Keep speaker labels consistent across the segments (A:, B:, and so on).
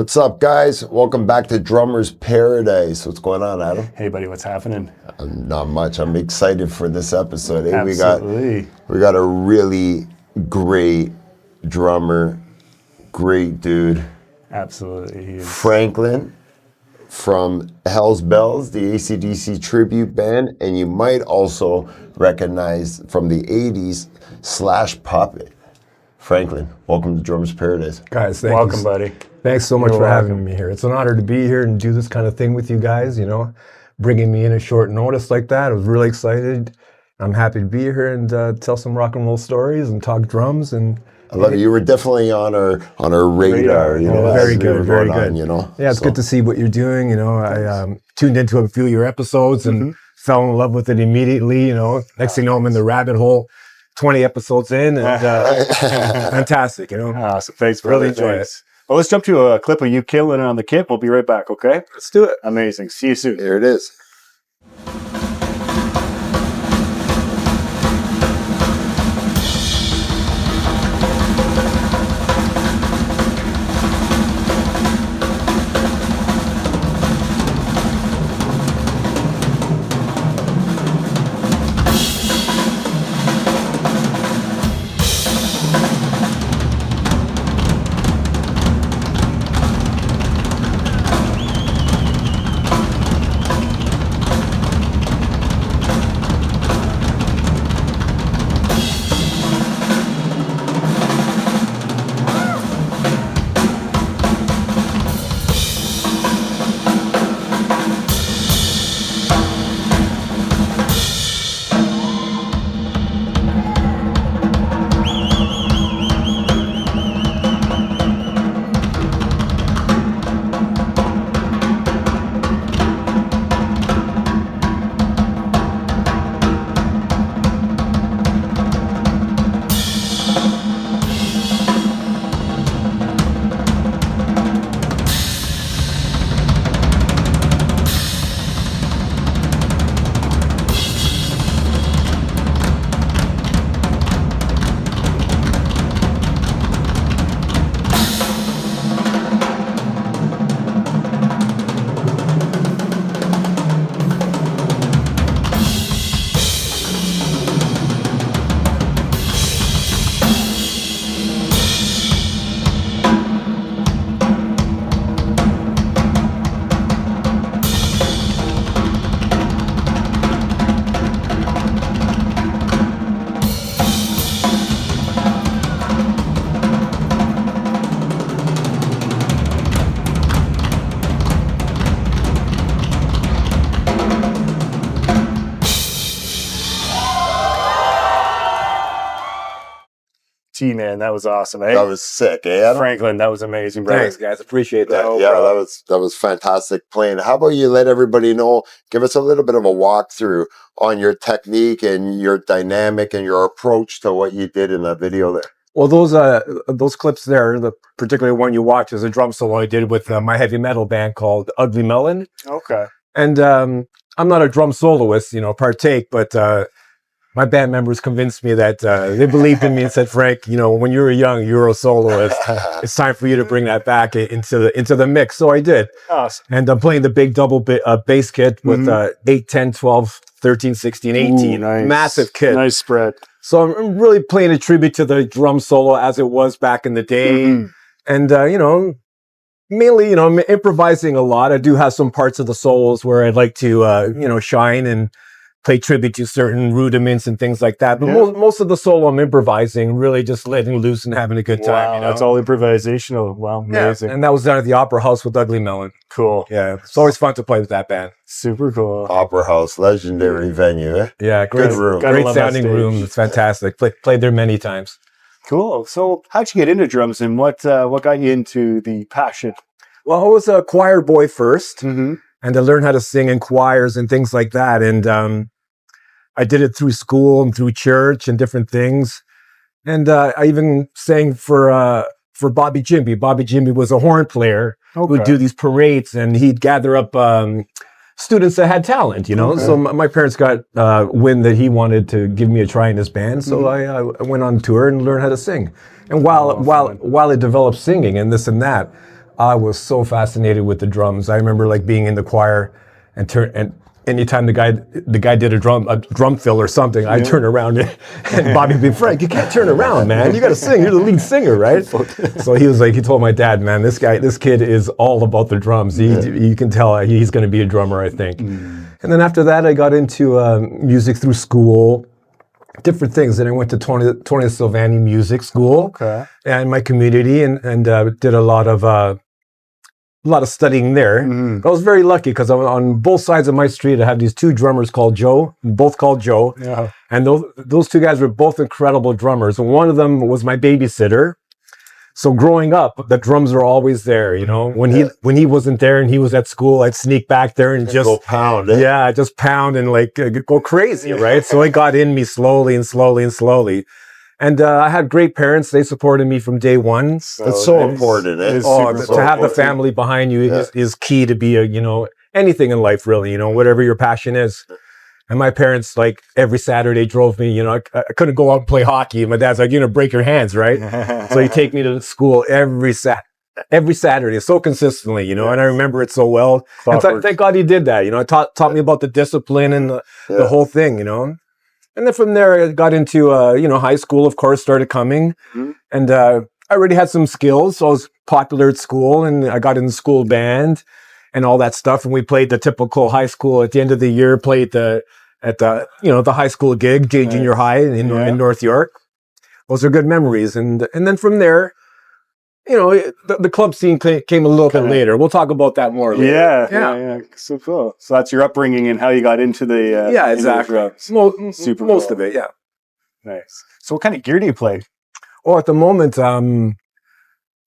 A: What's up, guys? Welcome back to Drummer's Paradise. What's going on, Adam?
B: Hey, buddy, what's happening?
A: Not much. I'm excited for this episode. Hey,
B: Absolutely.
A: we got a really great drummer, great dude.
B: Absolutely. He is.
A: Franklin from HellsBells, the AC/DC tribute band, and you might also recognize from the 80s Slash Puppet. Franklin, welcome to Drummer's Paradise.
C: Guys,
B: Welcome, buddy.
C: Thanks so much
B: You're
C: for
B: welcome.
C: having me here. It's an honor to be here and do this kind of thing with you guys, you know, bringing me in at short notice like that. I was really excited. I'm happy to be here and tell some rock and roll stories and talk drums. And
A: I love it. You were definitely on our radar, you know.
C: very
A: as we were
C: good, very
A: going
C: good.
A: on, you know.
C: Yeah, it's good to see what you're doing. You know, I tuned into a few of your episodes and fell in love with it immediately. You know, next thing you know, I'm in the rabbit hole. 20 episodes in, and fantastic, you know.
B: Awesome. Thanks,
C: Really
B: brother.
C: enjoy
B: Thanks. Well, let's jump to a clip of you killing it on the kit. We'll be right back, okay?
C: Let's do it.
B: Amazing. See you soon.
A: Here it is.
B: Gee, man, that was awesome. Hey,
A: That was sick, eh, Adam?
B: Franklin, that was amazing, brother.
C: Thanks, guys. Appreciate that.
B: No
A: Yeah,
B: problem.
A: that was fantastic playing. How about you let everybody know, give us a little bit of a walkthrough on your technique and your dynamic and your approach to what you did in that video there.
C: Well, those clips there, the particular one you watch is a drum solo I did with my heavy metal band called Ugly Melon.
B: Okay.
C: And I'm not a drum soloist, you know, partake, but my band members convinced me that they believed in me and said, Frank, you know, when you were young, you were a soloist. It's time for you to bring that back into the mix. So I did.
B: Awesome.
C: And I'm playing the big double bass kit with 8, 10, 12, 13, 16, 18.
B: Ooh, nice.
C: Massive kit.
B: Nice spread.
C: So I'm really playing a tribute to the drum solo as it was back in the day. And, you know, mainly, you know, I'm improvising a lot. I do have some parts of the solos where I'd like to, you know, shine and play tribute to certain rudiments and things like that. But most of the solo I'm improvising, really just letting loose and having a good time.
B: Wow,
C: You know?
B: that's all improvisational. Wow, amazing.
C: Yeah. And that was done at the Opera House with Ugly Melon.
B: Cool.
C: Yeah, it's always fun to play with that band.
B: Super cool.
A: Opera House, legendary venue, eh?
C: Yeah, great
A: room.
B: Gotta
C: great
B: love that
C: sounding
B: stage.
C: room. It's fantastic. Played there many times.
B: Cool. So how'd you get into drums and what got you into the passion?
C: Well, I was a choir boy first.
B: Mm-hmm.
C: And I learned how to sing in choirs and things like that. And I did it through school and through church and different things. And I even sang for Bobby Jimmy. Bobby Jimmy was a horn player who would do these parades, and he'd gather up students that had talent, you know.
B: Okay.
C: So my parents got wind that he wanted to give me a try in his band. So I went on tour and learned how to sing. And while I developed singing and this and that, I was so fascinated with the drums. I remember like being in the choir and anytime the guy did a drum fill or something, I'd turn around and Bobby would be, Frank, you can't turn around, man. You got to sing. You're the lead singer, right? So he told my dad, man, this kid is all about the drums. You can tell he's going to be a drummer, I think. And then after that, I got into music through school, different things. Then I went to Tony Silvani Music School in my community and did a lot of studying there. I was very lucky because on both sides of my street, I have these two drummers called Joe, both called Joe. Yeah. And those two guys were both incredible drummers. One of them was my babysitter. So growing up, the drums are always there, you know. When he wasn't there and he was at school, I'd sneak back there and just
A: go pound.
C: Yeah, just pound and like go crazy, right? So it got in me slowly and slowly and slowly. And I had great parents. They supported me from day one.
A: That's so important.
C: To have the family behind you is key to be anything in life, really, whatever your passion is. And my parents, like, every Saturday drove me, I couldn't go out and play hockey. My dad's like, you're going to break your hands, right? So he'd take me to school every Saturday, so consistently, and I remember it so well. And thank God he did that, taught me about the discipline and the whole thing, And then from there, I got into, high school, of course, started coming. And I already had some skills. So I was popular at school and I got in the school band and all that stuff. And we played the typical high school at the end of the year, played the high school gig, junior high in North York. Those are good memories. And then from there, the club scene came a little bit later. We'll talk about that more later.
B: Yeah. So cool. So that's your upbringing and how you got into the
C: exactly. Most of it, yeah.
B: Nice. So what kind of gear do you play?
C: Well, at the moment, I'm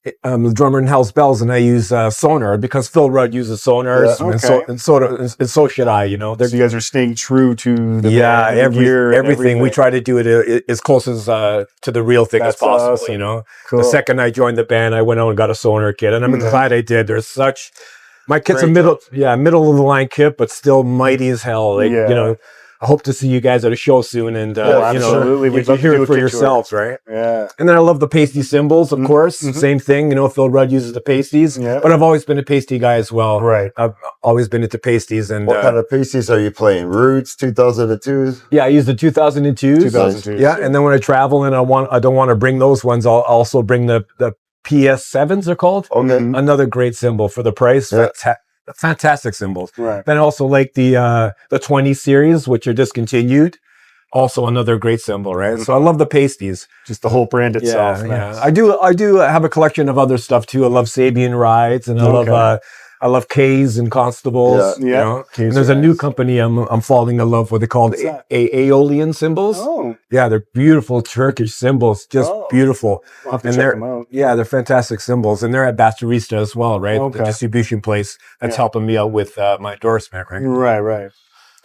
C: the drummer in HellsBells, and I use sonar because Phil Rudd uses sonars, and so should I.
B: So you guys are staying true to the gear,
C: everything. We try to do it as close as to the real thing as possible.
B: Awesome. Cool.
C: The second I joined the band, I went out and got a sonar kit, and I'm glad I did. My kit's a middle of the line kit, but still mighty as hell. I hope to see you guys at a show soon, and
B: absolutely,
C: we'd hear it for yourselves, right?
B: Yeah.
C: And then I love the pasty cymbals, of course. Same thing, Phil Rudd uses the pasties, but I've always been a pasty guy as well.
B: Right.
C: I've always been into pasties. And
A: what kind of pasties are you playing? Roots, 2002s?
C: Yeah, I use the 2002s.
B: 2002s.
C: Yeah, and then when I travel and I don't want to bring those ones, I'll also bring the PS7s. They're called.
A: Okay.
C: Another great cymbal for the price.
A: Yeah.
C: Fantastic cymbals.
B: Right.
C: Then also like the 20 series, which are discontinued. Also another great cymbal, right? So I love the pasties.
B: Just the whole brand itself.
C: Yeah, nice. I do have a collection of other stuff too. I love Sabian rides, and I love K's and Constables.
B: Yeah.
C: And there's a new company I'm falling in love with. They're called Aeolian cymbals.
B: Oh.
C: Yeah, they're beautiful Turkish cymbals, just beautiful.
B: I'll have to check them out.
C: Yeah, they're fantastic cymbals, and they're at Bastarista as well, right?
B: Okay.
C: The distribution place that's helping me out with my endorsement, right?
B: Right.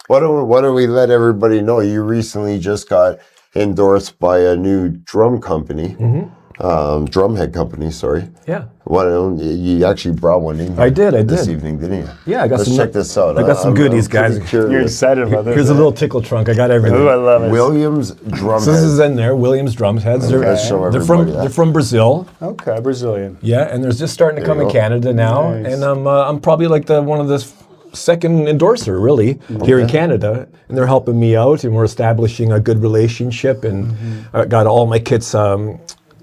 A: Why don't we let everybody know you recently just got endorsed by a new drum company, drumhead company, sorry.
C: Yeah.
A: You actually brought one in here
C: I did.
A: this evening, didn't you?
C: Yeah, I got
A: Let's check this out.
C: I got some goodies, guys.
B: You're excited about this.
C: Here's a little tickle trunk. I got everything.
B: Oh, I love it.
A: Williams Drumhead.
C: So this is in there. Williams Drumheads. They're from Brazil.
B: Okay, Brazilian.
C: Yeah, and they're just starting to come in Canada now, and I'm probably like one of the second endorser really here in Canada, and they're helping me out, and we're establishing a good relationship, and I got all my kits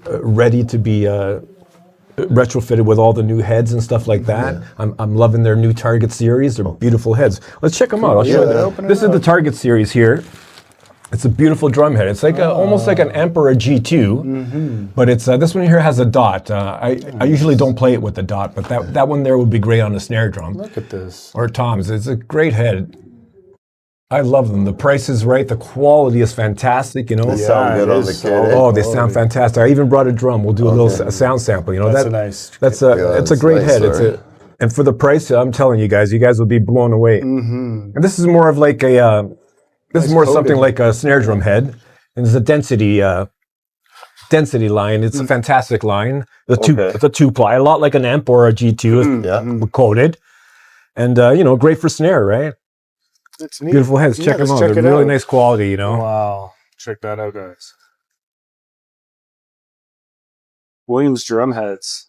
C: ready to be retrofitted with all the new heads and stuff like that. I'm loving their new Target series. They're beautiful heads. Let's check them out. I'll show you. This is the Target series here. It's a beautiful drum head. It's like almost like an Emperor G2, but it's this one here has a dot. I usually don't play it with the dot, but that one there would be great on the snare drum.
B: Look at this.
C: Or toms. It's a great head. I love them. The price is right. The quality is fantastic.
A: They sound good on the kit.
C: Oh, they sound fantastic. I even brought a drum. We'll do a little sound sample. It's a great head. And for the price, I'm telling you guys will be blown away. And this is more of like something like a snare drum head, and it's a density line. It's a fantastic line. It's a 2-ply, a lot like an amp or a G2 coated, and great for snare, right?
B: That's neat.
C: Beautiful heads. Check them out. They're really nice quality,
B: Wow. Check that out, guys. Williams drum heads.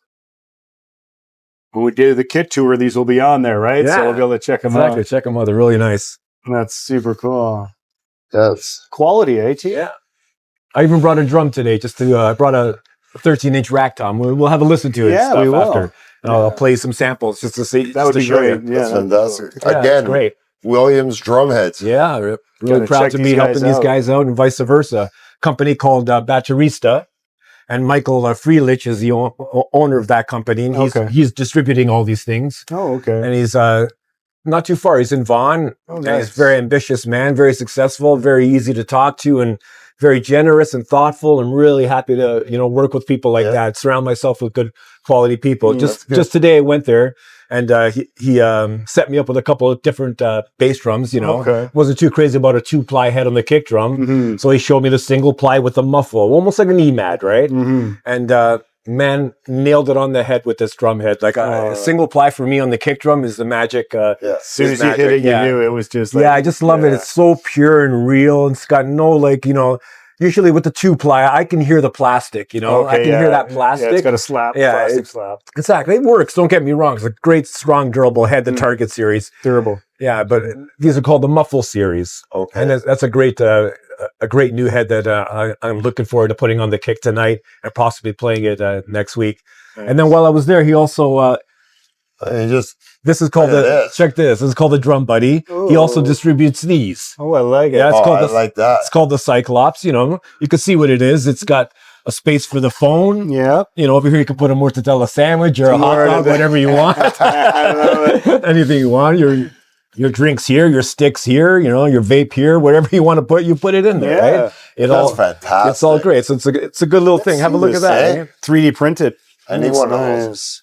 B: when we do the kit tour, these will be on there, right?
C: Yeah.
B: So we'll be able to check them
C: Exactly.
B: out.
C: Check them out. They're really nice.
B: That's super cool.
A: Yes.
B: Quality, T?
C: Yeah. I even brought a drum today just to, I brought a 13-inch rack tom. We'll have a listen to it and stuff
B: we will.
C: after. And I'll play some samples just to see.
B: That would be great. Yeah,
A: That's fantastic.
C: Yeah,
A: Again,
C: great.
A: Williams Drumheads.
C: Yeah, really
B: Gotta
C: proud
B: check
C: to
B: these
C: be
B: guys
C: helping these
B: out.
C: guys out and vice versa. Company called Batterista, and Michael Freelich is the owner of that company, and he's distributing all these things.
B: Oh, okay.
C: And he's not too far. He's in Vaughan.
B: Oh,
C: And
B: nice.
C: he's a very ambitious man, very successful, very easy to talk to, and very generous and thoughtful. I'm really happy to work with people like that. Surround myself with good quality people. Just today I went there, and he set me up with a couple of different bass drums. Wasn't too crazy about a 2-ply head on the kick drum, so he showed me the single ply with the muffle, almost like an EMAD, right? And man, nailed it on the head with this drum head. Like a single ply for me on the kick drum is the magic.
B: As soon as you hit it, you knew it was just like...
C: I just love it. It's so pure and real. And it's got no usually with the 2-ply, I can hear the plastic, I can hear that plastic.
B: Yeah, it's got a slap, plastic slap.
C: Exactly. It works. Don't get me wrong. It's a great, strong, durable head, the Target series.
B: Durable.
C: Yeah, but these are called the Muffle series.
A: Okay.
C: And that's a great new head that I'm looking forward to putting on the kick tonight and possibly playing it next week. Nice. And then while I was there, he also... this is called check this. This is called the Drum Buddy.
B: Ooh.
C: He also distributes these.
B: Oh, I like it.
C: Yeah,
A: I like that.
C: It's called the Cyclops. You can see what it is. It's got a space for the phone.
B: Yeah.
C: Over here you can put a mortadella sandwich or a hot dog, whatever you want.
B: I love it.
C: Anything you want. Your drinks here, your sticks here, your vape here, whatever you want to put, you put it in there, right?
A: That's fantastic.
C: It's all great. So it's a good little thing. Have a look at that. Right?
B: 3D printed.
A: I need one of those.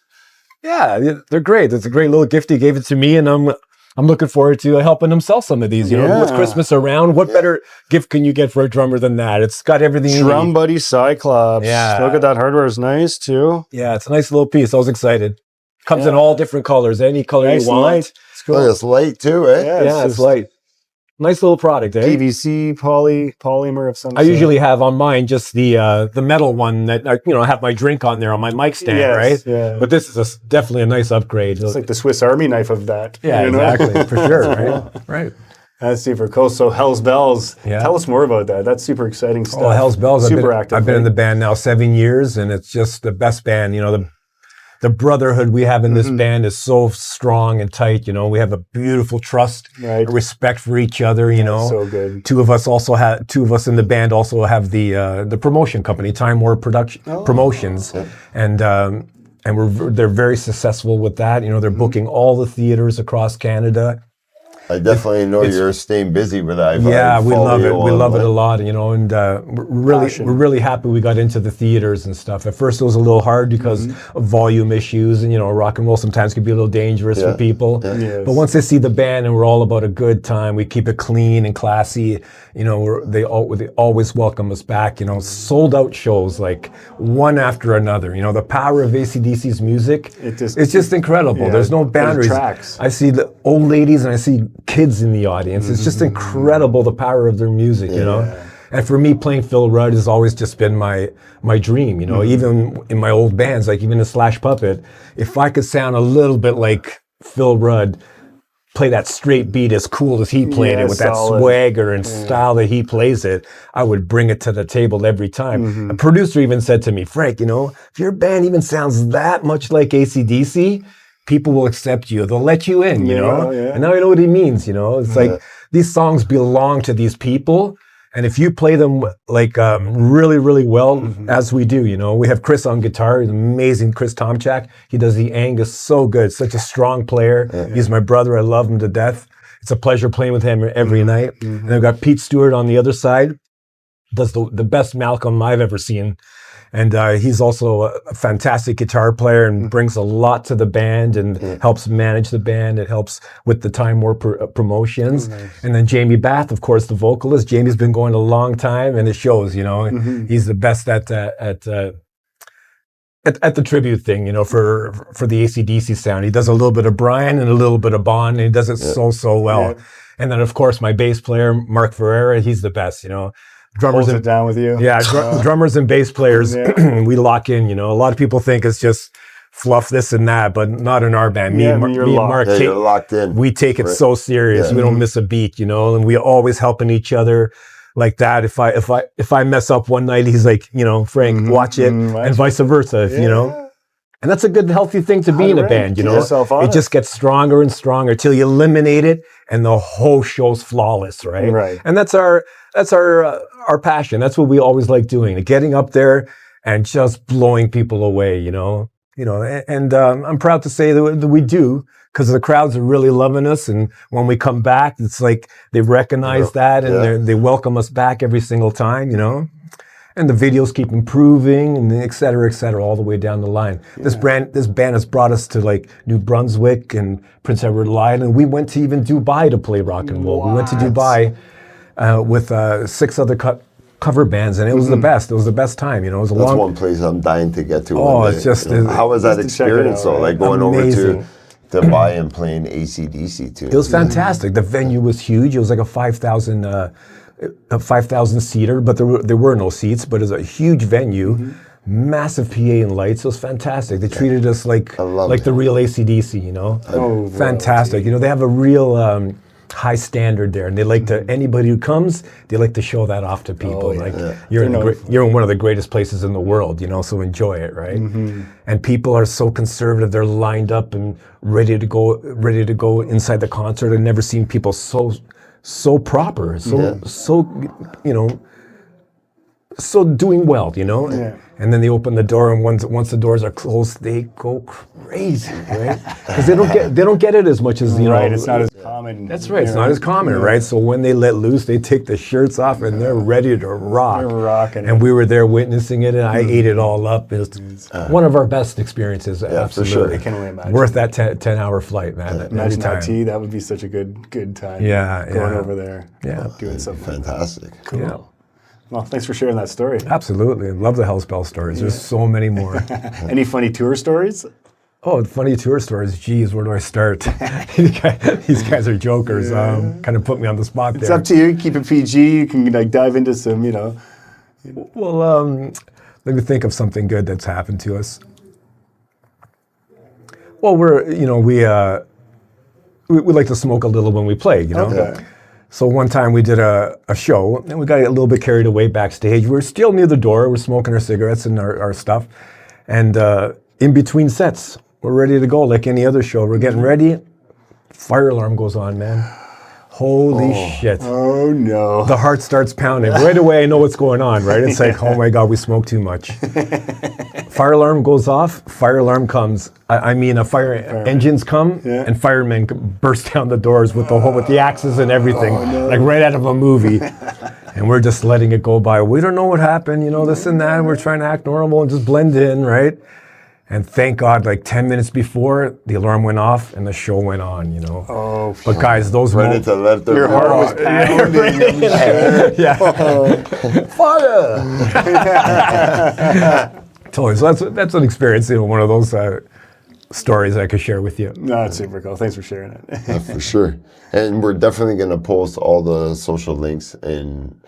C: Yeah, they're great. It's a great little gift. He gave it to me, and I'm looking forward to helping him sell some of these. With Christmas around, what better gift can you get for a drummer than that? It's got everything.
B: Drum Buddy Cyclops.
C: Yeah.
B: Look at that hardware. Is nice too.
C: Yeah, it's a nice little piece. I was excited. Comes in all different colors. Any color you want.
B: Light. It's cool.
A: Oh, it's light too, eh?
C: Yeah, it's light. Nice little product, eh?
B: PVC, polymer of some sort.
C: I usually have on mine just the metal one that I have my drink on there on my mic stand, right?
B: Yeah.
C: But this is definitely a nice upgrade.
B: It's like the Swiss Army knife of that.
C: Yeah, exactly, for sure, right? Right.
B: That's super cool. So HellsBells, tell us more about that. That's super exciting stuff.
C: Oh, HellsBells,
B: super active.
C: I've been in the band now 7 years, and it's just the best band. The brotherhood we have in this band is so strong and tight. We have a beautiful trust, respect for each other.
B: So good.
C: Two of us in the band also have the promotion company, Time War Promotions, and they're very successful with that. They're booking all the theaters across Canada.
A: I definitely know you're staying busy with that.
C: We love it. We love it a lot, and we're really happy we got into the theaters and stuff. At first, it was a little hard because of volume issues, and rock and roll sometimes can be a little dangerous for people.
A: Yeah.
B: Yes.
C: But once they see the band and we're all about a good time, we keep it clean and classy. They always welcome us back. Sold out shows like one after another. The power of AC/DC's music, it's just incredible. There's no boundaries. I see the old ladies and I see kids in the audience. It's just incredible, the power of their music, And for me, playing Phil Rudd has always just been my dream, even in my old bands, like even in Slash Puppet, if I could sound a little bit like Phil Rudd, play that straight beat as cool as he played it with that swagger and style that he plays it, I would bring it to the table every time. A producer even said to me, Frank, if your band even sounds that much like AC/DC, people will accept you. They'll let you in, And now I know what he means, It's like these songs belong to these people. And if you play them like really, really well, as we do, we have Chris on guitar, he's amazing, Chris Tomchak. He does the Angus so good, such a strong player. He's my brother. I love him to death. It's a pleasure playing with him every night. And I've got Pete Stewart on the other side, does the best Malcolm I've ever seen. And he's also a fantastic guitar player and brings a lot to the band and helps manage the band. It helps with the Time War promotions. And then Jamie Bath, of course, the vocalist. Jamie's been going a long time, and it shows. He's the best at the tribute thing. For the AC/DC sound. He does a little bit of Brian and a little bit of Bon, and he does it so well. And then, of course, my bass player, Mark Ferreira. He's the best. Drummers
B: Holds it down with you.
C: Yeah, drummers and bass players, we lock in. A lot of people think it's just fluff this and that, but not in our band. Me
B: Yeah,
C: and
B: I mean, you're
C: me and
B: locked.
C: Mark,
A: Yeah, you're locked in.
C: we take it
A: Right.
C: so serious.
A: Yeah.
C: We don't miss a beat, you know, and we always helping each other like that. If I mess up one night, he's like, you know, Frank, watch it, and vice versa, you know. And that's a good, healthy thing to be in a band, you
B: Keep
C: know.
B: yourself
C: It
B: honest.
C: just gets stronger and stronger till you eliminate it, and the whole show's flawless, right?
B: Right.
C: And that's our passion. That's what we always like doing, getting up there and just blowing people away, you know. And I'm proud to say that we do, because the crowds are really loving us, and when we come back, it's like they recognize that, and they welcome us back every single time, you know. And the videos keep improving, and et cetera, all the way down the line. Yeah. This band has brought us to like New Brunswick and Prince Edward Island, and we went to even Dubai to play rock and roll. We went to Dubai with 6 other cover bands, and it was the best. It was the best time, you know. It was a
A: That's one place I'm dying to get to.
C: Oh, it's just
A: how was that experience though? Like going
C: amazing.
A: over to Dubai and playing AC/DC too.
C: It was fantastic. The venue was huge. It was like a 5,000 seater, but there were no seats. But it was a huge venue, massive PA and lights. It was fantastic. They treated us like the real AC/DC, you know. Fantastic. You know, they have a real high standard there, and they like to anybody who comes, they like to show that off to people. You're in one of the greatest places in the world, you know. So enjoy it, right? And people are so conservative. They're lined up and ready to go inside the concert. I've never seen people so proper, so you know, so doing well, you know. And then they open the door, and once the doors are closed, they go crazy, right? Because they don't get it as much as, you know.
B: Right, it's not as common.
C: That's right, it's not as common, right? So when they let loose, they take the shirts off and they're ready to rock.
B: They're rocking.
C: And we were there witnessing it, and I ate it all up. It was one of our best experiences, absolutely.
A: For sure.
B: I can only imagine.
C: Worth that 10-hour flight, man.
B: Imagine that tea. That would be such a good time. Going over there. Doing something
A: fantastic.
B: Cool.
C: Yeah.
B: Well, thanks for sharing that story.
C: Absolutely. Love the HellsBells stories. There's so many more.
B: Any funny tour stories?
C: Oh, funny tour stories. Geez, where do I start? These guys are jokers. Kind of put me on the spot there.
B: It's up to you. Keep it PG. You can like dive into some, you know.
C: Well, let me think of something good that's happened to us. Well, we like to smoke a little when we play, you know.
B: Okay.
C: So one time we did a show, and we got a little bit carried away backstage. We're still near the door. We're smoking our cigarettes and our stuff. And in between sets, we're ready to go like any other show. We're getting ready. Fire alarm goes on, man. Holy shit.
B: Oh, no.
C: The heart starts pounding. Right away, I know what's going on, right? It's like, oh my God, we smoked too much. Fire alarm goes off, fire alarm comes. Fire engines come, and firemen burst down the doors with the axes and everything, like right out of a movie. And we're just letting it go by. We don't know what happened, you know, this and that. We're trying to act normal and just blend in, right? And thank God, like 10 minutes before, the alarm went off and the show went on, you know.
B: Oh,
C: but guys, those moments...
B: Your heart was pounding.
C: Fire! Totally. So that's an experience, you know, one of those stories I could share with you.
B: No, it's super cool. Thanks for sharing it.
A: Yeah, for sure. And we're definitely going to post all the social links and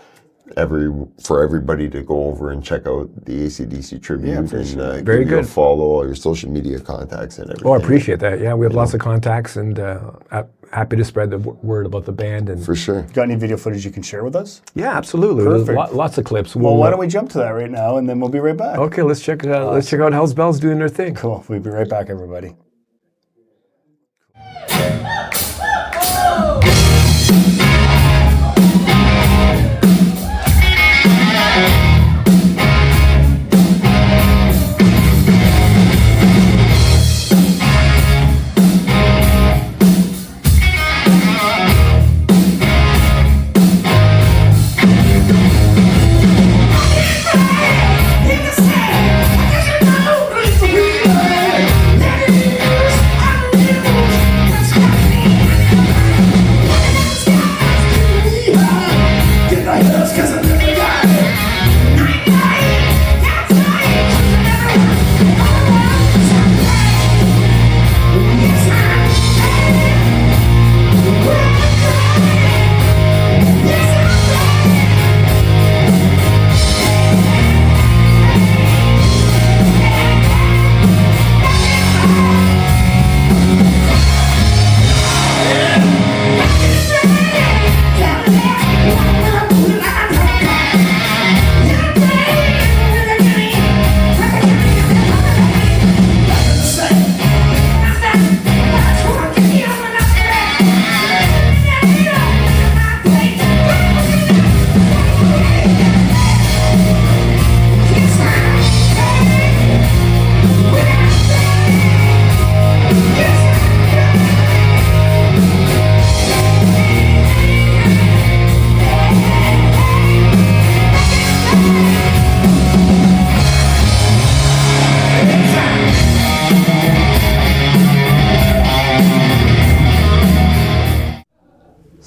A: for everybody to go over and check out the AC/DC tribute and
C: Very good.
A: Follow all your social media contacts and everything.
C: Oh, I appreciate that. Yeah, we have lots of contacts, and happy to spread the word about the band. And
A: for sure.
B: Got any video footage you can share with us?
C: Yeah, absolutely.
B: Perfect.
C: There's lots of clips.
B: Well, why don't we jump to that right now, and then we'll be right back.
C: Okay, let's check it out. Let's check out HellsBells doing their thing.
B: Cool. We'll be right back, everybody.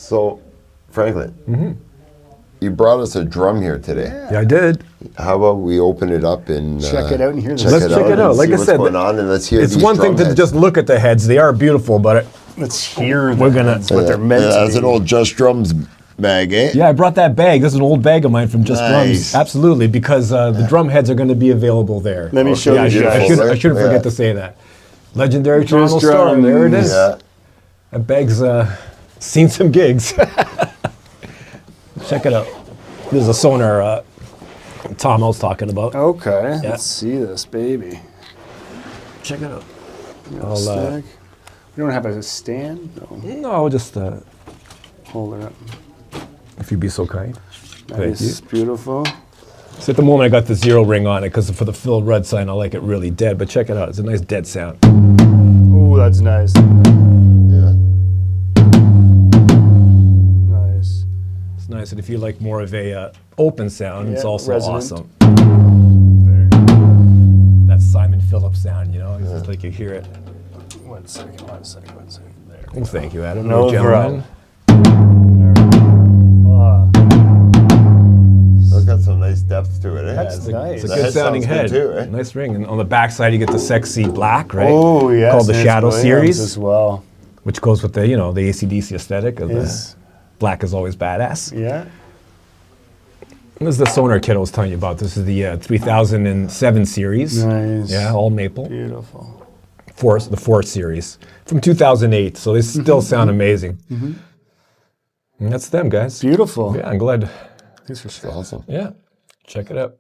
A: So, Franklin, you brought us a drum here today.
C: Yeah, I did.
A: How about we open it up and
B: Check it out and hear this.
C: Let's check it out.
A: and
C: Like
A: see
C: I
A: what's
C: said,
A: going on, and let's hear
C: It's
A: these
C: one thing
A: drum
C: to
A: heads.
C: just look at the heads. They are beautiful, but
B: Let's hear
C: We're gonna-
B: that's what they're meant to
A: That's
B: be.
A: an old Just Drums bag, eh?
C: yeah, I brought that bag. This is an old bag of mine from Just
A: Nice.
C: Drums. Absolutely, because the drum heads are going to be available there.
B: Let me show
C: Yeah,
B: you
C: I
B: guys.
C: shouldn't
A: Yeah.
C: forget to say that. Legendary
B: Just
C: Toronto Star.
B: Drums.
C: There it is.
A: Yeah.
C: That bag's seen some gigs. Check it out. This is a sonar Tom I was talking about.
B: Okay,
C: Yeah.
B: let's see this baby.
C: Check it out.
B: You got a
C: I'll,
B: stick. We don't have a stand? No.
C: No, just
B: Hold it up.
C: if you'd be so kind. Thank you.
B: Nice, beautiful.
C: So at the moment I got the 0 ring on it because for the Phil Rudd sign I like it really dead. But check it out. It's a nice dead sound.
B: Ooh, that's nice.
A: Yeah.
B: Nice.
C: It's nice. And if you like more of a open sound, it's
B: Yeah,
C: also
B: resonant.
C: awesome.
B: There.
C: That Simon Phillips sound, you know, it's just like you hear it.
B: 1 second, 1 second, 1 second. There.
C: Well, thank you, Adam.
B: No
C: Gentlemen.
B: Ah,
A: It's got some nice depth to it, eh?
B: That's
C: It's a,
B: nice.
C: it's a
A: The
C: good
A: head
C: sounding
A: sounds
C: head.
A: good too, right?
C: Nice ring. And on the back side, you get the sexy black, right?
B: Oh, yes.
C: Called the
B: and it's
C: Shadow
B: Williams
C: series,
B: as well.
C: which goes with the, you know, the AC/DC aesthetic of
B: Is-
C: the black is always badass.
B: Yeah.
C: And this is the sonar kit I was telling you about. This is the 3007 series.
B: Nice.
C: Yeah, all maple.
B: Beautiful.
C: The 4 series from 2008. So they still sound amazing. And that's them, guys.
B: Beautiful.
C: Yeah, I'm glad.
B: Thanks for sharing.
A: Awesome.
C: Yeah, check it out.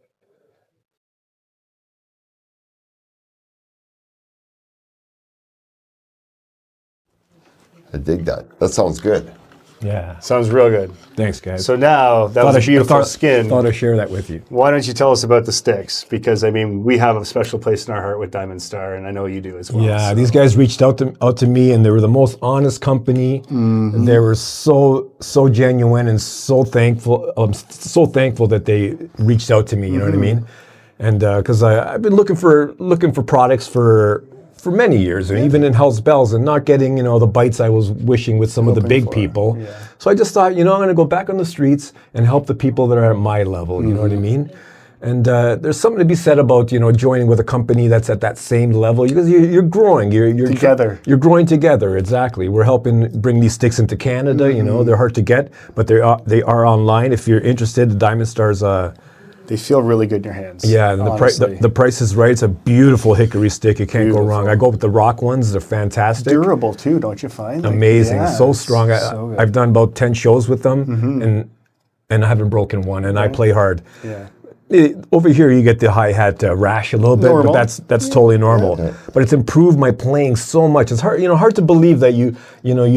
A: I dig that. That sounds good.
C: Yeah.
B: Sounds real good.
C: Thanks, guys.
B: So now, that was a beautiful skin.
C: Thought I'd share that with you.
B: Why don't you tell us about the sticks? Because, I mean, we have a special place in our heart with Diamond Star, and I know you do as well.
C: Yeah,
B: so.
C: these guys reached out to me, and they were the most honest company. They were so genuine and so thankful. I'm so thankful that they reached out to me. You know what I mean? And because I've been looking for products for many years, and even in HellsBells, and not getting, you know, the bites I was wishing with some of the big
B: for.
C: people.
B: Yeah.
C: So I just thought, you know, I'm going to go back on the streets and help the people that are at my level. You know what I mean? And there's something to be said about, you know, joining with a company that's at that same level, because you're growing. You're
B: Together.
C: You're growing together. Exactly. We're helping bring these sticks into Canada. You know, they're hard to get, but they are online. If you're interested, the Diamond Stars.
B: They feel really good in your hands.
C: Yeah, and
B: honestly.
C: the price is right. It's a beautiful hickory stick. You can't go wrong. I go with the rock ones. They're fantastic.
B: Durable, too, don't you find? Like,
C: Amazing.
B: yeah,
C: So strong.
B: so good.
C: I've done about 10 shows with them, and I haven't broken one, and I play hard.
B: Yeah.
C: Over here, you get the hi-hat rash a little bit,
B: Normal.
C: but that's totally normal. But it's improved my playing so much. It's hard, hard to believe that you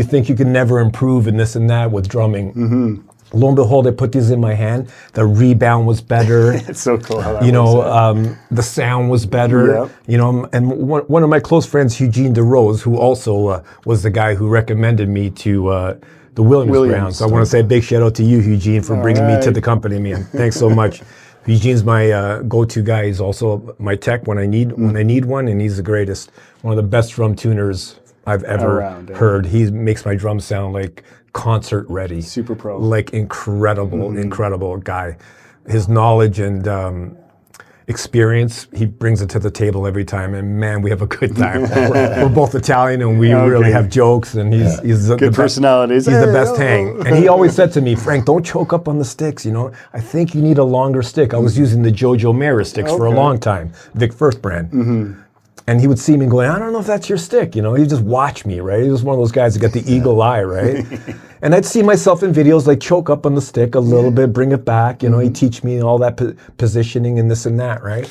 C: think you can never improve in this and that with drumming. Lo and behold, I put these in my hand. The rebound was better.
B: It's so cool how that works out.
C: The sound was better.
B: Yep.
C: And one of my close friends, Eugene DeRose, who also was the guy who recommended me to the Williams brand. So I want to say a big shout out to you, Eugene, for bringing me to the company, man. Thanks so much. Eugene's my go-to guy. He's also my tech when I need one, and he's the greatest. One of the best drum tuners I've ever heard. He makes my drums sound like concert ready.
B: Super pro.
C: Like incredible guy. His knowledge and experience, he brings it to the table every time, and man, we have a good time. We're both Italian, and we really have jokes, and he's
B: Good personalities.
C: He's the best hang. And he always said to me, Frank, don't choke up on the sticks, I think you need a longer stick. I was using the Jojo Mara sticks for a long time, Vic Firth brand. And he would see me going, I don't know if that's your stick, He'd just watch me, right? He was one of those guys that got the eagle eye, right? And I'd see myself in videos like choke up on the stick a little bit, bring it back, he'd teach me all that positioning and this and that, right?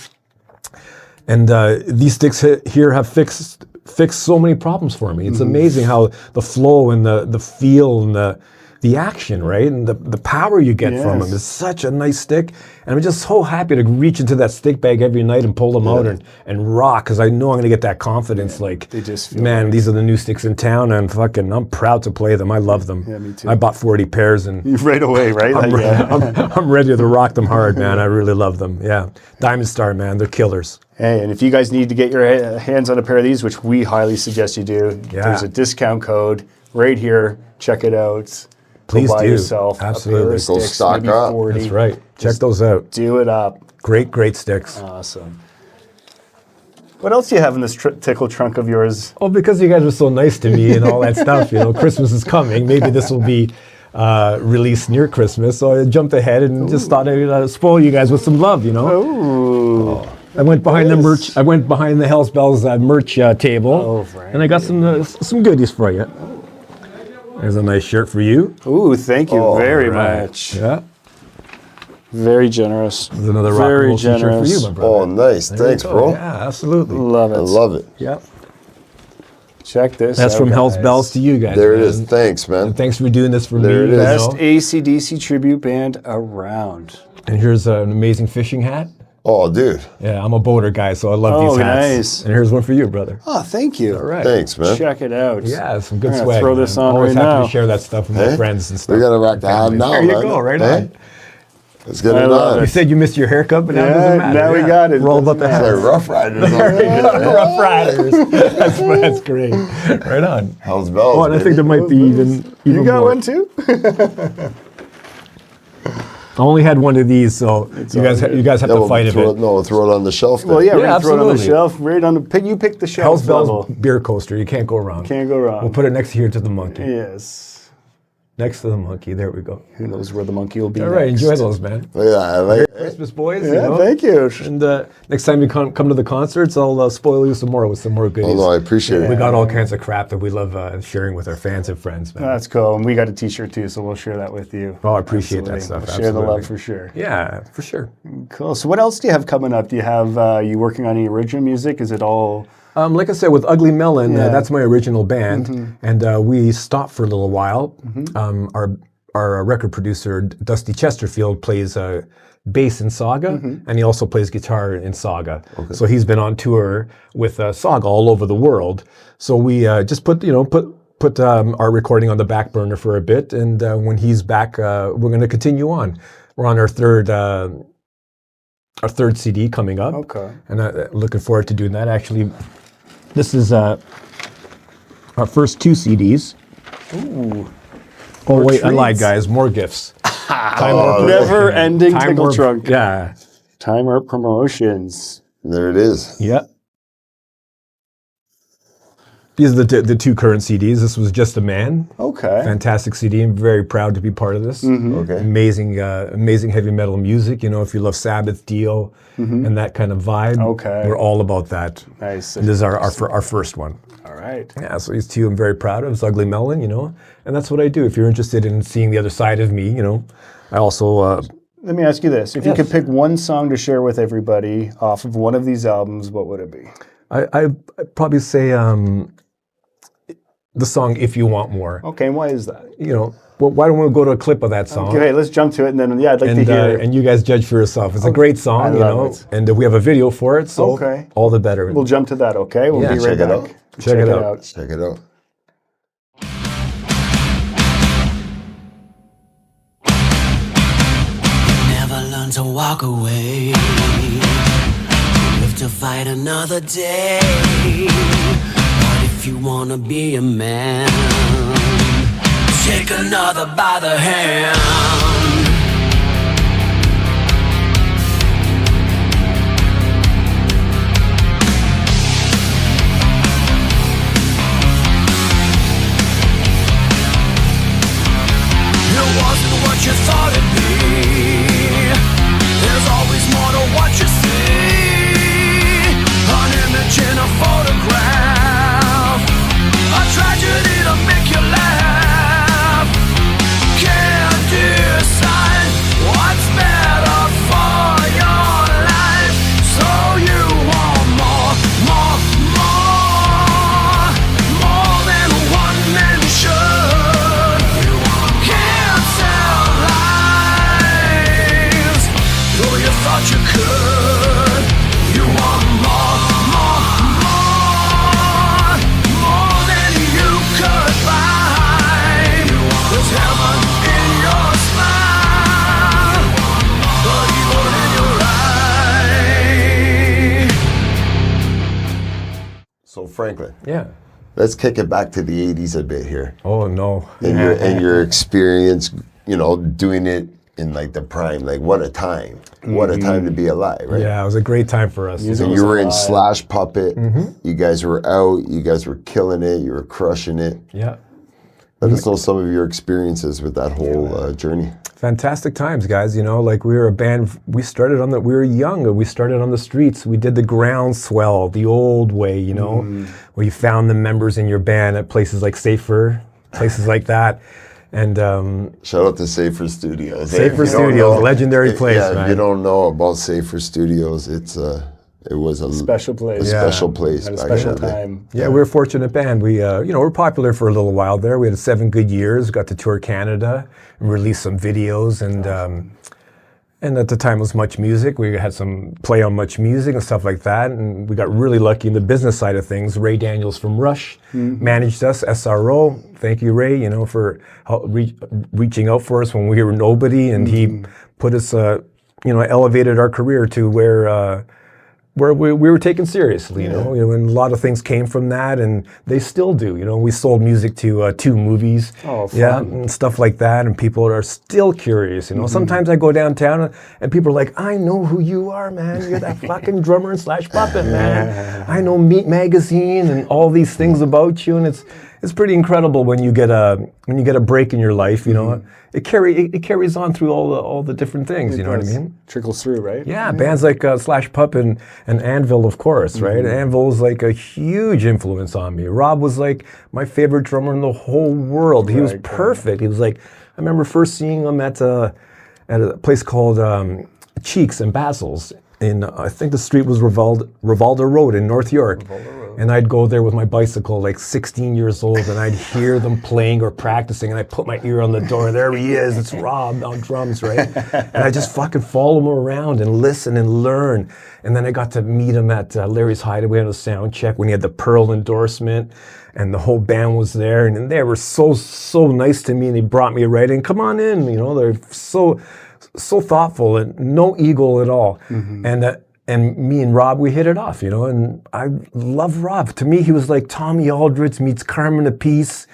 C: And these sticks here have fixed so many problems for me. It's amazing how the flow and the feel and the action, right? And the power you get from them is such a nice stick. And I'm just so happy to reach into that stick bag every night and pull them out and rock, because I know I'm going to get that confidence. Like,
B: they just feel
C: man,
B: right.
C: these are the new sticks in town, and I'm proud to play them. I love them.
B: Yeah, me too.
C: I bought 40 pairs, and
B: Right away, right?
C: I'm ready to rock them hard, man. I really love them. Yeah. Diamond Star, man, they're killers.
B: Hey, and if you guys need to get your hands on a pair of these, which we highly suggest you do, there's a discount code right here. Check it out.
C: Please
B: Go buy
C: do.
B: yourself a pair
C: Absolutely.
B: of sticks,
A: stock
B: maybe
A: up.
B: 40.
C: That's right. Check those out.
B: Do it up.
C: Great sticks.
B: Awesome. What else do you have in this tickle trunk of yours?
C: Oh, because you guys are so nice to me and all that stuff. Christmas is coming. Maybe this will be released near Christmas. So I jumped ahead and just thought I'd spoil you guys with some love.
B: Ooh.
C: I went behind the merch. I went behind the HellsBells merch table,
B: right.
C: and I got some goodies for you. There's a nice shirt for you.
B: Ooh, thank you very
C: Right.
B: much.
C: Yeah.
B: Very generous.
C: There's another rock
B: Very
C: and roll t-shirt for
B: generous.
C: you, my brother.
A: Oh, nice.
C: There you
A: Thanks,
C: go.
A: bro.
C: Yeah, absolutely.
B: Love it.
A: I love it.
C: Yep.
B: Check this
C: That's
B: out,
C: from
B: guys.
C: HellsBells to you guys.
A: There it
C: man.
A: is. Thanks, man.
C: And thanks for doing this for
A: There
C: me.
A: it is.
B: Best AC/DC tribute band around.
C: And here's an amazing fishing hat.
A: Oh, dude.
C: Yeah, I'm a boater guy, so I love
B: Oh,
C: these hats.
B: nice.
C: And here's one for you, brother.
B: Oh, thank you.
C: All right.
A: Thanks, man.
B: Check it out.
C: Yeah, some good
B: I'm gonna
C: swag.
B: throw this
C: man.
B: on
C: Always
B: right
C: happy
B: now.
C: to share that stuff with my
A: Hey?
C: friends and stuff.
A: We got to rock the hat now,
C: There you
A: man.
C: go, right
A: Hey?
C: on.
A: Let's get
B: I
A: it
B: love
A: on.
C: You said you missed your haircut, but now it
B: Yeah,
C: doesn't matter.
B: now we got it.
C: We're all about the
B: Doesn't
C: hat.
A: They're Rough Riders.
C: Rough Riders. That's great. Right on.
A: Hell's Bells.
C: Oh, and I think there might be even
B: You got
C: more.
B: one too?
C: I only had one of these, so you guys have to fight a bit.
A: No, throw it on the shelf. Then.
B: Well, yeah, we're
C: Yeah,
B: gonna throw it on the
C: absolutely.
B: shelf. Right on the you pick the shelf level.
C: HellsBells beer coaster. You can't go wrong.
B: Can't go wrong.
C: We'll put it next here to the monkey.
B: Yes.
C: Next to the monkey. There we go.
B: Who knows where the monkey will be?
C: All right,
B: next.
C: enjoy those, man.
A: Yeah, I like it.
C: Christmas boys.
B: Yeah, thank you.
C: And next time you come to the concerts, I'll spoil you some more with some more goodies.
A: Oh, no, I appreciate
C: We
A: it.
C: got all kinds of crap that we love sharing with our fans and friends, man.
B: That's cool. And we got a T-shirt too, so we'll share that with you.
C: Oh, I appreciate
B: Absolutely.
C: that stuff.
B: We'll share the
C: Absolutely.
B: love for sure.
C: Yeah, for sure.
B: Cool. So what else do you have coming up? Do you have you working on any original music? Is it all?
C: Like I said, with Ugly Melon,
B: Yeah.
C: that's my original band, and we stopped for a little while. Our record producer, Dusty Chesterfield, plays bass in Saga, and he also plays guitar in Saga. So he's been on tour with Saga all over the world. So we just put our recording on the back burner for a bit, and when he's back, we're going to continue on. We're on our third CD coming up.
B: Okay.
C: And looking forward to doing that. Actually, this is our first 2 CDs.
B: Ooh.
C: Oh, wait, I lied,
B: treats.
C: guys. More gifts.
B: Never-ending tickle
C: warp-
B: trunk.
C: Yeah.
B: Time Warp Promotions.
A: There it is.
C: Yeah. These are the 2 current CDs. This was Just a Man.
B: Okay.
C: Fantastic CD. I'm very proud to be part of this.
A: Okay.
C: Amazing heavy metal music. If you love Sabbath, Dio, and that kind of vibe.
B: Okay.
C: We're all about that.
B: Nice.
C: And this is our first one.
B: All right.
C: Yeah, so these 2 I'm very proud of. It's Ugly Melon, and that's what I do. If you're interested in seeing the other side of me, I also...
B: Let me ask you this. If you
C: Yes.
B: could pick one song to share with everybody off of one of these albums, what would it be?
C: I'd probably say the song If You Want More.
B: Okay, and why is that?
C: Well, why don't we go to a clip of that song?
B: Okay, let's jump to it, and then, I'd like to
C: And,
B: hear
C: and you guys judge for yourself. It's a great song,
B: I love it.
C: and we have a video for it, so
B: Okay.
C: all the better.
B: We'll jump to that, okay? We'll
C: Yeah,
B: be right
A: check it
B: back.
A: out.
C: Check it out.
A: Check it out.
D: Never learn to walk away. Live to fight another day. But if you wanna be a man, take another by the hand. It wasn't what you thought it'd be. There's always more to what you see. An image in a photograph, a tragedy to make you laugh. Can't decide what's better for your life. So you want more, more, more than one man should. Can't tell lies, though you thought you could. You want more than you could buy. There's heaven in your smile, but evil in your eye.
A: So, Franklin,
C: Yeah.
A: let's kick it back to the 80s a bit here.
C: Oh no.
A: And your experience, you know, doing it in like the prime, like what a time. What a time to be alive, right?
C: Yeah, it was a great time for us.
A: So you were in Slash Puppet. You guys were out. You guys were killing it. You were crushing it.
C: Yeah.
A: Let us know some of your experiences with that whole journey.
C: Fantastic times, guys. You know, like we were a band. We were young. And we started on the streets. We did the groundswell, the old way. You know, where you found the members in your band at places like Safer, places like that. And
A: shout out to Safer Studios.
C: Safer Studios, legendary place.
A: Yeah, if you don't know about Safer Studios, it was a
B: special place.
A: Special place.
B: At a special time.
C: Yeah, we were a fortunate band. We, we're popular for a little while there. We had 7 good years. Got to tour Canada, and released some videos, and at the time it was Much Music. We had some play on Much Music and stuff like that. And we got really lucky in the business side of things. Ray Daniels from Rush managed us, SRO. Thank you, Ray, for reaching out for us when we were nobody. And he put us, elevated our career to where we were taken seriously, and a lot of things came from that, and they still do. We sold music to 2 movies, and stuff like that, and people are still curious. Sometimes I go downtown and people are like, "I know who you are, man. You're that fucking drummer in Slash Puppet, man. I know Meat Magazine and all these things about you," and it's pretty incredible when you get a break in your life. It carries on through all the different things. You know what I mean?
B: Trickles through, right?
C: Yeah, bands like Slash Puppet and Anvil, of course, right? Anvil was like a huge influence on me. Rob was like my favorite drummer in the whole world. He was perfect. He was like, I remember first seeing him at a place called Cheeks and Basil's. I think the street was Rivalda Road in North York. And I'd go there with my bicycle, like 16 years old, and I'd hear them playing or practicing, and I'd put my ear on the door, and there he is, it's Rob on drums, right? And I just fucking follow him around and listen and learn. And then I got to meet him at Larry's Hideaway on a sound check when he had the Pearl endorsement, and the whole band was there, and they were so nice to me, and they brought me right in. Come on in, they're so thoughtful and no ego at all. And me and Rob, we hit it off, and I love Rob. To me, he was like Tommy Aldridge meets Carmen Apiece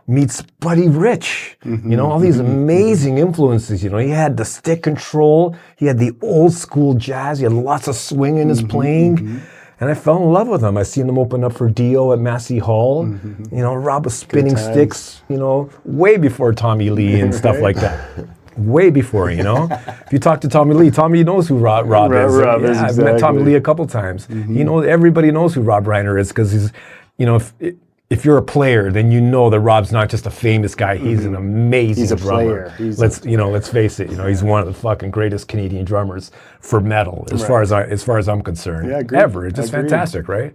C: meets Buddy Rich, all these amazing influences. He had the stick control, he had the old school jazz, he had lots of swing in his playing. And I fell in love with him. I seen them open up for Dio at Massey Hall. Rob was spinning sticks, way before Tommy Lee and stuff like that. Way before, If you talk to Tommy Lee, Tommy knows who Rob is. I've met Tommy Lee a couple times. Everybody knows who Rob Reiner is because he's, if you're a player, then that Rob's not just a famous guy. He's an amazing drummer. Let's face it. He's one of the fucking greatest Canadian drummers for metal, as far as I'm concerned.
B: Yeah, agreed.
C: Ever. It's just fantastic, right?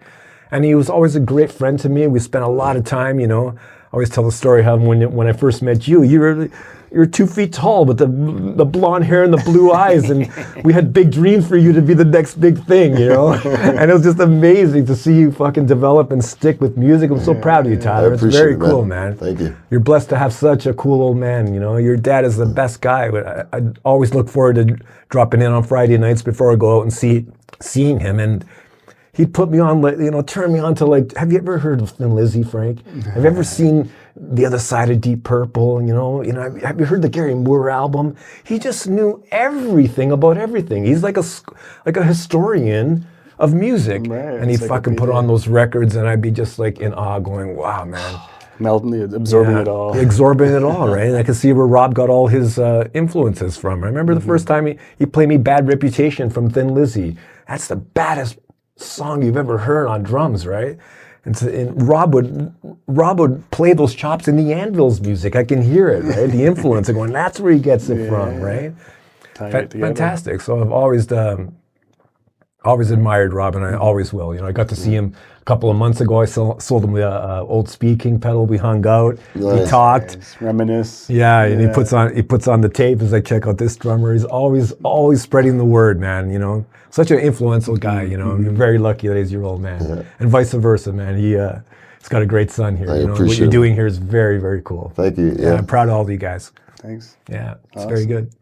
C: And he was always a great friend to me. We spent a lot of time. I always tell the story how when I first met you, you're 2 feet tall with the blonde hair and the blue eyes, and we had big dreams for you to be the next big thing, And it was just amazing to see you fucking develop and stick with music. I'm so proud of you, Tyler. It's very cool, man.
A: Thank you.
C: You're blessed to have such a cool old man, Your dad is the best guy. I always look forward to dropping in on Friday nights before I go out and seeing him, and he'd put me on, turn me on to have you ever heard of Thin Lizzy, Frank? Have you ever seen The Other Side of Deep Purple? Have you heard the Gary Moore album? He just knew everything about everything. He's like a historian of music.
B: Right,
C: and he'd fucking put on those records, and I'd be just like in awe going, wow, man.
B: Absorbing it all.
C: Absorbing it all, right? And I can see where Rob got all his influences from. I remember the first time he played me Bad Reputation from Thin Lizzy. That's the baddest song you've ever heard on drums, right? And Rob would play those chops in the Anvil's music. I can hear it, right? The influence of going, that's where he gets it from, right? Fantastic. So I've always admired Rob, and I always will. I got to see him a couple of months ago. I sold him the old Speed King pedal. We hung out.
A: Nice.
C: He talked.
B: Nice. Reminisce.
C: Yeah, and he puts on the tape as I check out this drummer. He's always spreading the word, man. Such an influential guy. You're very lucky that he's your old man, and vice versa, man. He's got a great son here. What you're doing here is very, very cool.
A: Thank you. Yeah,
C: I'm proud of all of you guys.
B: Thanks.
C: Yeah, it's very good.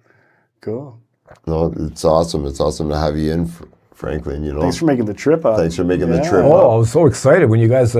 B: Cool.
A: No, it's awesome. It's awesome to have you in, Franklin.
B: Thanks for making the trip up.
A: Thanks for making the trip up.
C: Oh, I was so excited when you guys,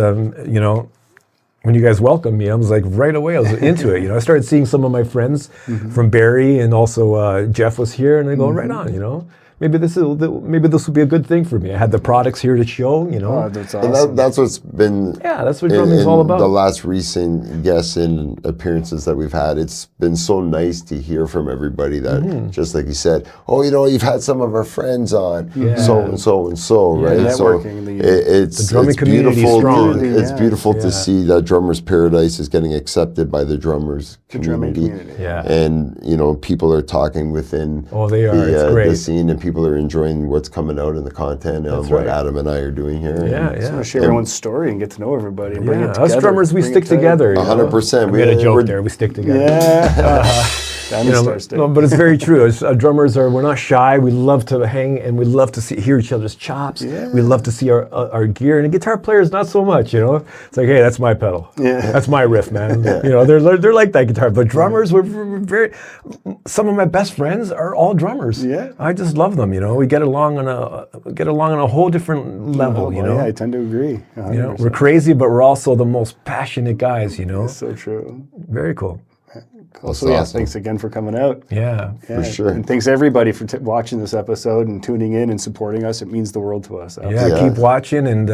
C: when you guys welcomed me, I was like right away, I was into it. I started seeing some of my friends from Barrie, and also Jeff was here, and I go, right on, maybe this will be a good thing for me. I had the products here to show,
B: Oh, that's
A: And
B: awesome.
A: that's what's been
C: that's what drumming's all about.
A: the last recent guests and appearances that we've had. It's been so nice to hear from everybody that, just like you said, you've had some of our friends on, so and so and so, right?
B: networking,
A: it's
C: the drumming
A: it's
C: community
A: beautiful.
C: strong.
A: It's beautiful to see that Drummers Paradise is getting accepted by the drummers
B: drumming
A: community.
B: community.
C: Yeah.
A: And people are talking within
C: They are. It's great.
A: the scene, and people are enjoying what's coming out in the content and what
C: right.
A: Adam and I are doing here.
C: Yeah,
B: Just
C: yeah.
B: want to share everyone's story and get to know everybody and bring it together.
C: Us drummers, we
B: Bring
C: stick
B: it tight.
C: together.
A: 100%.
C: We had a joke there. We stick together.
B: Yeah. Diamond Star stick.
C: No, but it's very true. Drummers we're not shy. We love to hang and we love to hear each other's chops.
B: Yeah.
C: We love to see our gear. And the guitar players, not so much. It's like, hey, that's my pedal.
B: Yeah.
C: That's my riff, man. They're like that guitar. But drummers, we're very. Some of my best friends are all drummers.
B: Yeah.
C: I just love them. We get along on a whole different level.
B: Yeah, I tend to agree.
C: We're crazy, but we're also the most passionate guys.
B: It's so true.
C: Very cool.
B: Cool. So
A: awesome.
B: thanks again for coming out.
C: Yeah.
B: Yeah,
A: sure.
B: And thanks everybody for watching this episode and tuning in and supporting us. It means the world to us.
C: Yeah, keep watching and,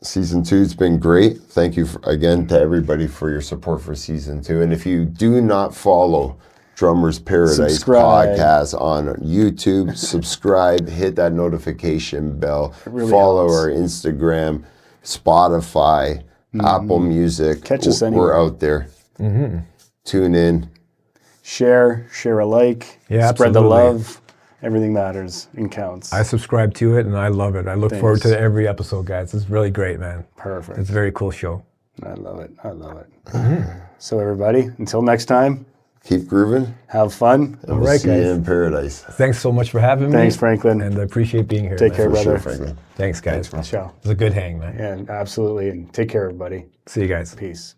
A: Season 2's been great. Thank you again to everybody for your support for Season 2. And if you do not follow Drummers Paradise
B: Subscribe.
A: podcast on YouTube, subscribe, hit that notification bell,
B: really
A: follow
B: helps.
A: our Instagram, Spotify, Apple Music.
B: Catch us
A: We're
B: anywhere.
A: out there. Tune in.
B: Share alike.
C: Yeah,
B: Spread the
C: absolutely.
B: love. Everything matters and counts.
C: I subscribe to it and I love it. I look forward to every episode, guys. It's really great, man.
B: Perfect.
C: It's a very cool show.
B: I love it. So everybody, until next time,
A: Keep grooving.
B: have fun.
A: And we'll
C: right,
A: see you
C: guys.
A: in paradise.
C: Thanks so much for having me.
B: Thanks, Franklin.
C: And I appreciate being here.
B: Take
C: man.
B: care,
A: For sure,
B: brother.
A: Franklin.
C: Thanks, guys.
B: Ciao.
C: It was a good hang, man.
B: Yeah, absolutely. And take care, everybody.
C: See you guys.
B: Peace.